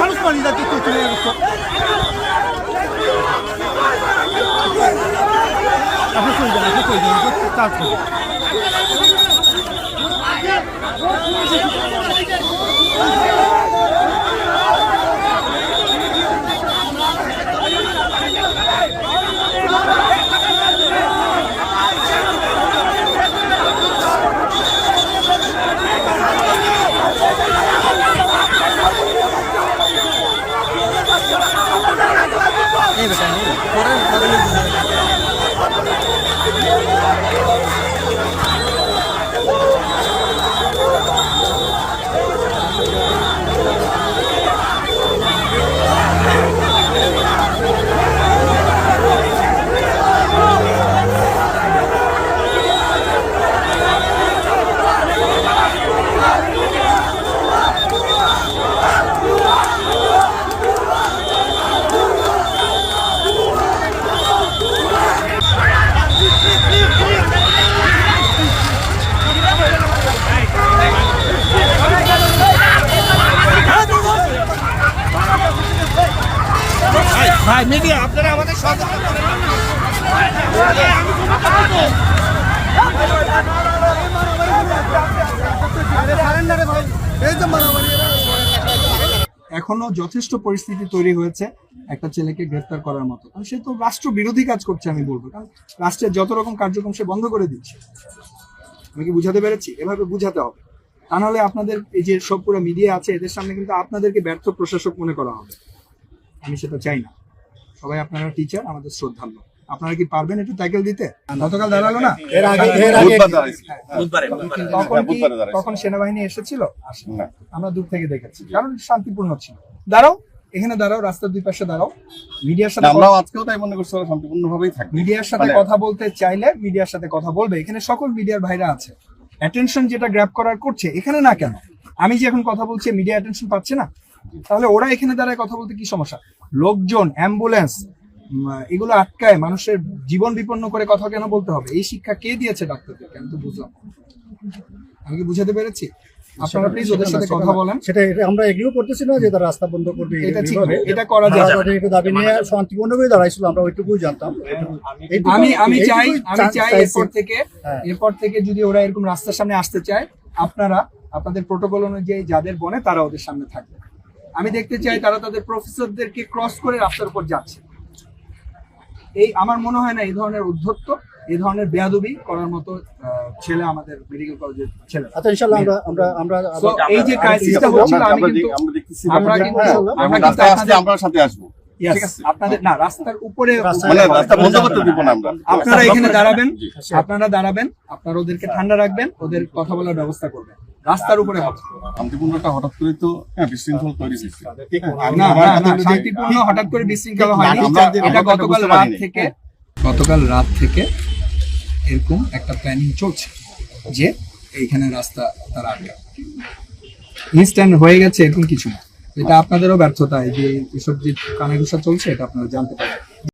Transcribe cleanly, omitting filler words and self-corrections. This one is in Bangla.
মানুষ পানি যাচ্ছে তো চলে যাচ্ছে ভাই মিডিয়া আপনারা আমাদের সহযোগিতা করেন এখনো যথেষ্ট পরিস্থিতি তৈরি হয়েছে একটা ছেলেকে গ্রেফতার করার মতো, কারণ সে তো রাষ্ট্র বিরোধী কাজ করছে। আমি বলবো কারণ রাষ্ট্রের যত রকম কার্যক্রম সে বন্ধ করে দিচ্ছে। আমি কি বুঝাতে পেরেছি? এভাবে বুঝাতে হবে, তা নাহলে আপনাদের এই যে সব পুরো মিডিয়া আছে এদের সামনে কিন্তু আপনাদেরকে ব্যর্থ প্রশাসক মনে করা হবে। আমি সেটা চাই না। সবাই আপনারা টিচার, আমাদের শ্রদ্ধান্য। আপনারা কি পারবেন একটু ট্যাকেল দিতে? গতকাল দাঁড়ালো না, তখন সেনাবাহিনী এসেছিল, আমরা দূর থেকে দেখেছি, কারণ শান্তিপূর্ণ ছিল। দাঁড়াও, এখানে দাঁড়াও, রাস্তার দুই পাশে দাঁড়াও। মিডিয়ার সাথে আজকেও তাই মনে করছি শান্তিপূর্ণভাবেই থাকবে। মিডিয়ার সাথে কথা বলতে চাইলে মিডিয়ার সাথে কথা বলবে। এখানে সকল মিডিয়ার ভাইরা আছে, অ্যাটেনশন যেটা গ্র্যাব করার করছে এখানে না কেন? আমি যে এখন কথা বলছি মিডিয়া অ্যাটেনশন পাচ্ছে না, তাহলে ওরা এখানে দাঁড়ায় কথা বলতে কি সমস্যা? লোকজন, অ্যাম্বুলেন্স এগুলো আটকায় মানুষের জীবন বিপন্ন করে কথা কেন বলতে হবে? এই শিক্ষা কে দিয়েছে ডাক্তারদেরকে? আমি তো বুঝলাম। আমি কি বুঝাতে পেরেছি? আপনারা প্লিজ ওদের সাথে কথা বলেন। সেটা আমরা এগ্রিও করতেছি না যে তারা রাস্তা বন্ধ করবে, এটা ঠিক না, এটা করা যায়। একটু দাবি নিয়ে শান্তিপূর্ণভাবে দাঁড়াইছিল, আমরা ওইটুকুই জানতাম। আমি চাই এরপর থেকে যদি ওরা এরকম রাস্তার সামনে আসতে চায়, আপনারা আপনাদের প্রোটোকল অনুযায়ী যাদের বনে তারা ওদের সামনে থাকবে। আমি দেখতে চাই তারা তাদের প্রফেসরদেরকে ক্রস করে রাস্তার উপর যাচ্ছে। এই আমার মনে হয় না এই ধরনের উদ্ধত্ত, এই ধরনের বেয়াদবি করার মতো ছেলে আমাদের মেডিকেল কলেজের ছেলে। আচ্ছা, ইনশাআল্লাহ আমরা এই যে ক্রাইসিসটা হচ্ছিল, আমরা সাথে আসবো। আপনাদের না, রাস্তার উপরে আপনারা এখানে দাঁড়াবেন, আপনারা ওদেরকে ঠান্ডা রাখবেন, ওদের কথা বলার ব্যবস্থা করবেন। রাস্তার উপরে হবে শান্তিপূর্ণটা হঠাৎ করে তো বিশৃঙ্খল তৈরি হয়েছে। শান্তিপূর্ণ হঠাৎ করে বিশৃঙ্খলা হয়নি। এটা গতকাল রাত থেকে এরকম একটা প্ল্যানিং চলছে যে এইখানে রাস্তা তারা আটকাবে। ইনস্ট্যান্ট হয়ে গেছে এরকম কিছু না। এটা আপনাদেরও ব্যর্থতা, যে এসব যে কানাঘুষা চলছে এটা আপনারা জানতে পারেন।